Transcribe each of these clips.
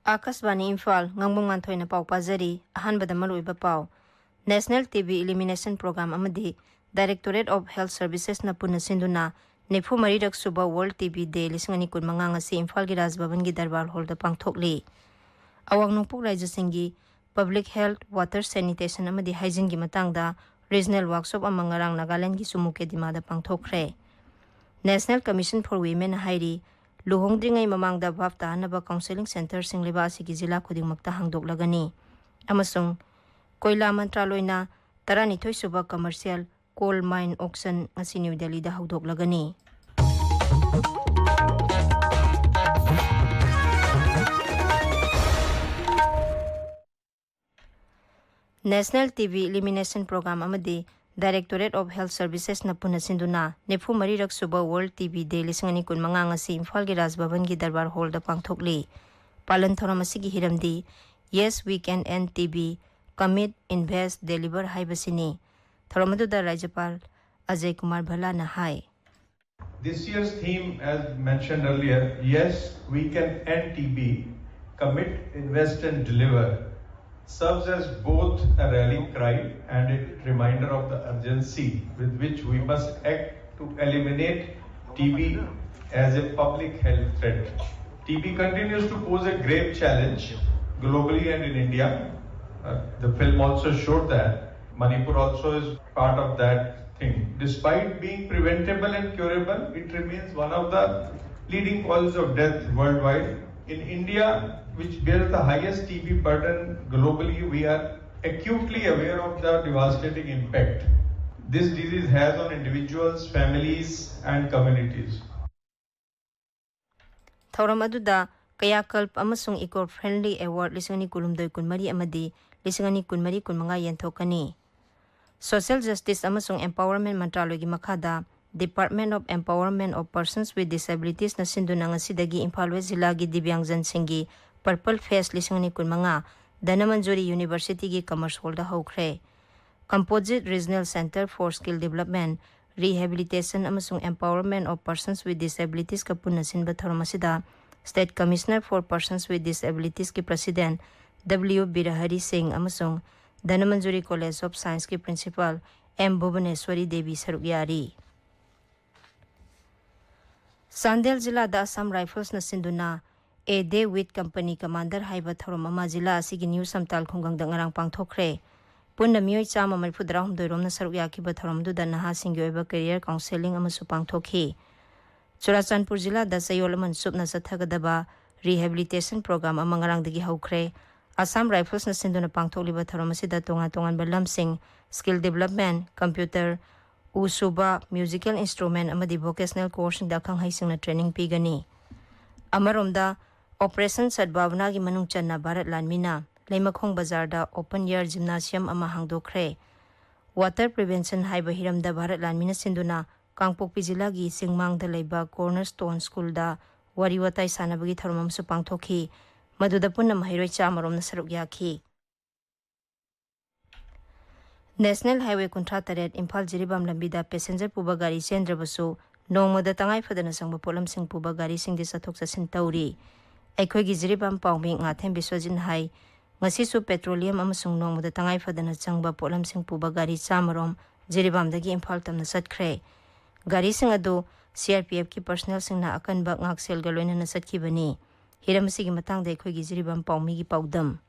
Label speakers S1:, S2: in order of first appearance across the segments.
S1: Akasbani Imphal Ngangbam Nganthoi na pau pazari ahanbada maluiba pau National TB Elimination Program amadi Directorate of Health Services na puna sinduna Nifu Maridak Suba World TB Day lisingani kun manga ngasi Imphal gi Rajbhavan gi Darbar Hall da pangthokli awang nungpuk raja singi Public Health Water Sanitation amadi hygiene gi matangda regional workshop amang ngarang Nagaland gi sumuke dimada pangthokre National Commission for Women hairi luhongdringai mamangda bhapta hanaba counseling center singliba asigi jila khudingmakta hangdoklagani amasung koila mantraloina 12 suba commercial coal mine auction ngasi New Delhi da haudoklagani National TB Elimination Program amadi Directorate of Health Services na puna sinduna Nifu Marirak Suba World TB Day lisingani kun manga ngasi Imphal gi Rajbhavan gi Darbar Hall da pangthokli palan thoram asigi hiramdi Yes We Can End TB Commit Invest Deliver haibasini thoramadu da Rajapal Ajay Kumar Bhala na hai
S2: This year's theme, as mentioned earlier, Yes We Can End TB Commit Invest and Deliver, serves as both a rallying cry and a reminder of the urgency with which we must act to eliminate TB as a public health threat. TB continues to pose a grave challenge globally and in India. The film also showed that. Manipur also is part of that thing. Despite being preventable and curable, it remains one of the leading causes of death worldwide. In India, which bears the highest TB burden globally, we are acutely aware of the devastating impact this disease has on individuals, families, and communities.
S1: Thauram aduda kaya kalp amasung eco-friendly award lisingani kulumdoi kunmari amadi lisingani kunmari kunmanga yenthokani. Social Justice amasung Empowerment Mantraloy gi makhada Department of Empowerment of Persons with Disabilities na sinduna ngasidagi Imphal West Zilla gi Divyangjan Singhi Purple Face lisingani kunmanga Danamanjuri University gi Commerce Hall da hokre. Composite Regional Center for Skill Development, Rehabilitation amasung Empowerment of Persons with Disabilities kapuna sinba thoramasida State Commissioner for Persons with Disabilities ki President W. Birahari Singh amasung Danamanjuri College of Science ki Principal M. Bhubaneswari Devi sarugyari. Sandel Zilla da Assam Rifles na sinduna A Day with Company Commander haiba thorom ama Zilla asigi New Samtal khunggang da ngarang pangthokre. Punna miyoi chama marifudra humdoirom na sarukya ki bathorom du da naha singgi oiba career counseling amasu pangthokhi. Churachandpur Zilla da sayol aman sup na sathagadaba rehabilitation program ama ngarang dagi haukre. Assam Rifles na sinduna pangthokliba thorom asida tongan balam sing skill development, computer, usuba, musical instrument amadi vocational course da khang haising na training pigani. Amaromda Operation Sadbhavana gi manung channa Bharat Lanmina Leimakhong Bazar da open air gymnasium ama hangdokre. Water prevention haiba hiramda Bharat Lanmina sinduna Kangpokpi Zilla gi Singmang da leiba Cornerstone School da wariwatai sanabagi tharumam su pangthokhi maduda punna mahiroi chamarom na sarugyakhi. National Highway Kuntra Taret Imphal Jiribam Lambida passenger puba gari chendrabasu nongmada tangai fadana sangba polam sing puba gari sing di sathok sasin tauri. Aikhoi gi Jiribam Paumi Ngathem Biswajin hai ngasi su petroleum amasung nongmada tangai fadana changba polam sing puba gari chamarom Jiribam dagi Imphal tamna satkre. Gari sing adu CRPF ki personnel sing na akanba ngaksel galoina na satkibani. Hiramasi gi matang da aikhoi gi Jiribam Paumi gi paudam.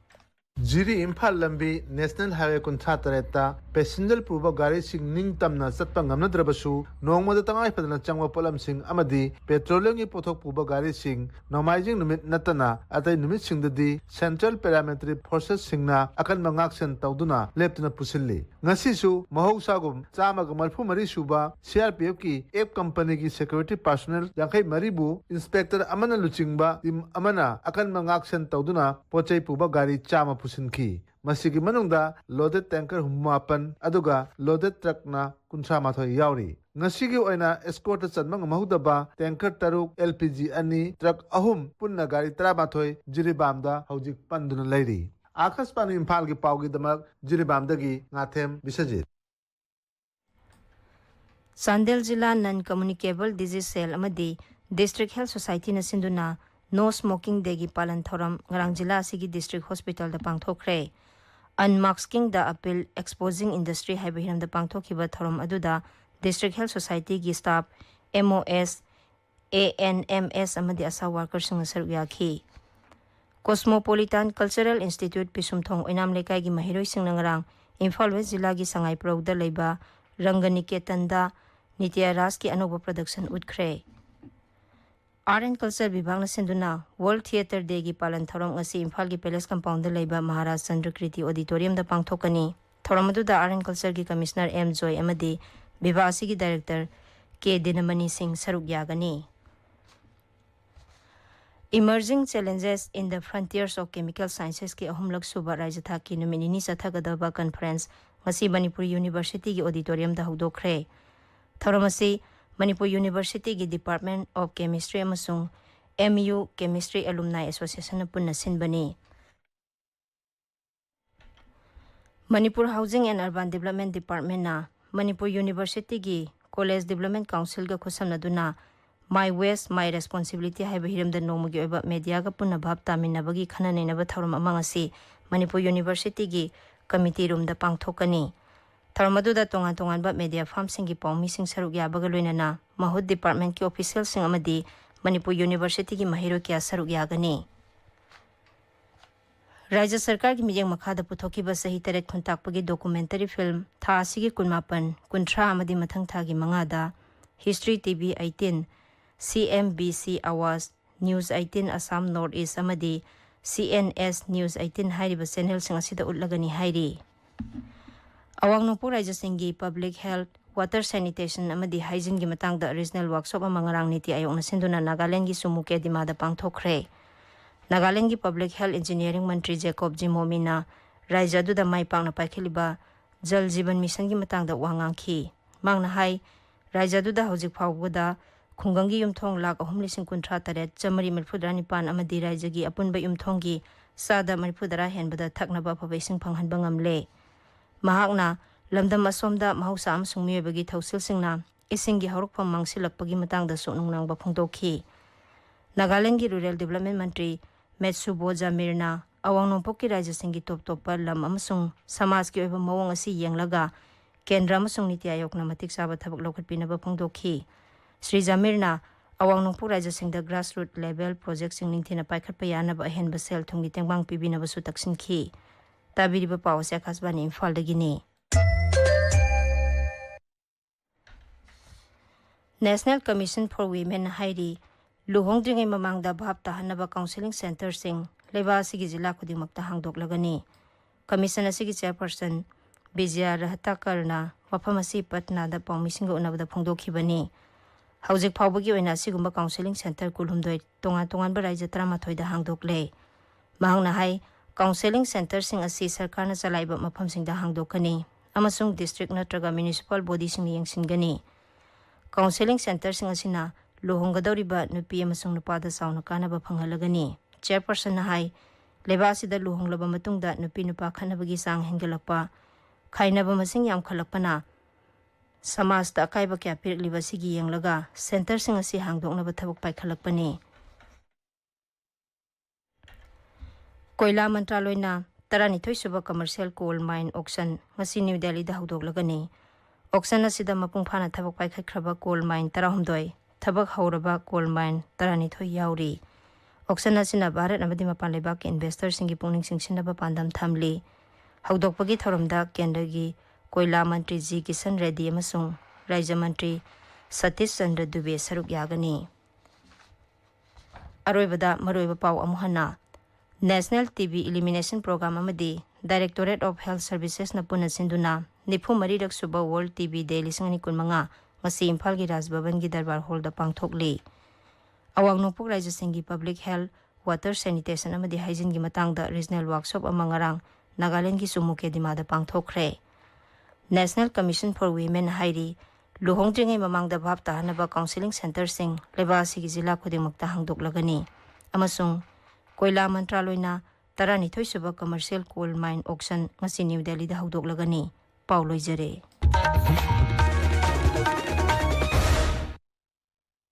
S3: Jiri Imphal Lambi National Highway Kuntha Tareta passenger puba gari sing ning tamna satpa ngamnadrabasu nongmada tangai fadana changwa polam sing amadi petroleum gi pothok puba gari sing nomaijing numit natana atai numit singdadi Central Paramilitary Forces singna akan mangaksen tawduna leptuna pusilli ngasisu mahogsagum chama ga malphu mari suba CRPF ki app company ki security personnel yankhai maribu inspector amana luchingba tim amana akan mangaksen tawduna pochai puba gari chama pusinki masigi manungda loaded tanker humapan aduga loaded truck na kunsa mathoi yauri ngasigi oina escort chanmang mahudaba tanker taruk LPG ani truck ahum punna gari tara mathoi jiribamda hojik panduna leiri akaspan Imphal gi paugi damak jiribamdagi ngathem bisajit
S1: Sandel Zilla Non-Communicable Disease Cell amadi District Health Society na sinduna No Smoking Day gi palan thoram ngarang jila asigi district hospital da pangthokre. Unmasking the appeal exposing industry haiba hiram da pangthokhiba thoram aduda district health society gi staff MOS ANMS amadi asa workers sung saruk yakhi. Cosmopolitan Cultural Institute Pisumthong Oinam Lekai gi mahiroi sing nangrang Imphal West Zilla gi Sangai Pro da leiba Ranganiketan da Nitya Ras ki anoba production utkre. Art and Culture Vibhag na sinduna World Theatre Day gi palan thoram ngasi Imphal gi Palace Compound da leiba Maharaj Chandrakriti Auditorium da pangthokani. Thoram adu da Art and Culture gi Commissioner M Joy amadi Vibhag asigi Director K Bedamani Singh saruk yagani. Emerging Challenges in the Frontiers of Chemical Sciences ki ahumlak suba Rajatha ki numinini sathagadaba conference ngasi Manipuri University gi auditorium da hudokre. Thoramasi Manipuri University gi Department of Chemistry amasung MU Chemistry Alumni Association na punna sinbani. Manipur Housing and Urban Development Department na Manipur University gi College Development Council ga khusamnaduna My Waste My Responsibility haiba hiram da nomugi oiba media ga punna bhab taminabagi khananenaba thoram amangasi Manipur University gi committee room da pangthokani. Tharmadu da tongan ba media farm singi paumi sing saruk yabaga loinana Mahud Department ki official sing amadi Manipur University ki mahiro kya saruk yagani. Rajya Sarkar ki mijeng makhada puthokiba sahi taret khuntakpagi documentary film tha asigi kunmapan kunthra amadi mathang thagi mangada History TV 18 CMBC Awas News 18 Assam North East amadi CNS News 18 hairiba channel sing asida utlagani hairi. Awang Nongpur Rajya Singhi Public Health Water Sanitation amadi hygiene gi matang da regional workshop amangarang niti ayong na sinduna Nagaland gi sumuke dimada pangthokre. Nagaland gi Public Health Engineering Mantri Jacob Jimomina Rajya du da mai pangna pakhiliba Jal Jeevan Mission gi matang da wangangki. Mangna hai Rajya du da hojik phawgoda khungangi yumthong lak 3,000,000 chamari marfudra nipan amadi Rajya gi apunba yumthong gi sada marfudra henbada thaknaba phabaising phanghanba ngamle. Mahakna lamdam asomda mahausa amsung miyobagi thausil singna isingi horokpham mangsilakpagi matangda sonungnang baphungdokhi. Nagaland gi Rural Development Mantri Metsubo Jamirna awang nongpok ki Rajya Singhi top pa lam amasung samaj ki oiba mawong asi yenglaga Kendra amasung niti ayok na matik saba thabak lokhatpinaba phungdokhi. Sri Jamirna awang nongpok Rajya Singda grassroots level project sing ningthina paikhatpa yanaba ahenba sel thungi tengbang pibinaba su taksinki. Tabiriba pawse khasbani Imphal dagini. National Commission for Women hairi luhongdringai mamangda bhab tahanaba counseling center sing leba asigi jila khudimakta hangdoklagani. Commission asigi chairperson Bijaya Rahatakarna wafam asi Patna da pawmisinga unabada phungdokhibani. Haujik phawbagi oina asigumba counseling center kulhumdoi tongan ba Rajya 13 da hangdokle. Mahangna hai Counseling Center sing asi sarkarna chalaiba mafam singda hangdokani amasung district natraga municipal body sing yengsingani. Counseling Center sing asina luhonggadoriba nupi amasung nupada sauna kanaba phanghalagani. Chairperson na hai leba asida luhonglaba matungda nupi nupa khanabagi sang hengalakpa khainaba masing yam khalakpana samajda akaiba kya pirliba sigi yenglaga center sing asi hangdoknaba thabak paikhalakpani. Koila Mantraloy na 32 suba commercial coal mine auction ngasi New Delhi da hudoklagani. Auction asida mapung phana thabak paikhatkraba coal mine 13 thabak hauraba coal mine 32 yauri. Auction asina Bharat amadi mapan lebak investor singi pungning singsinaba pandam thamli. Haudokpagi thoramda Kendragi Koila Mantri Ji Kisan Reddy amasung Rajya Mantri Satish Chandra Dubey saruk yagani. Aroibada maroiba paw amuhana National TB Elimination Program amadi Directorate of Health Services na puna sinduna nipu marirak suba World TB Day 2015 ngasi Imphal gi Rajbhavan gi Darbar Hall da pangthokli. Awang Nongpok Rajya Singhi Public Health Water Sanitation amadi hygiene gi matangda regional workshop amangarang Nagaland gi sumuke dimada pangthokre. National Commission for Women hairi luhongdringai mamangda bhab tahanaba counseling center sing leba asigi jila khudimakta hangdoklagani amasung Koila Mantraloy na 32 suba commercial coal mine auction ngasi New Delhi da hudoklagani. Pauloy Jare.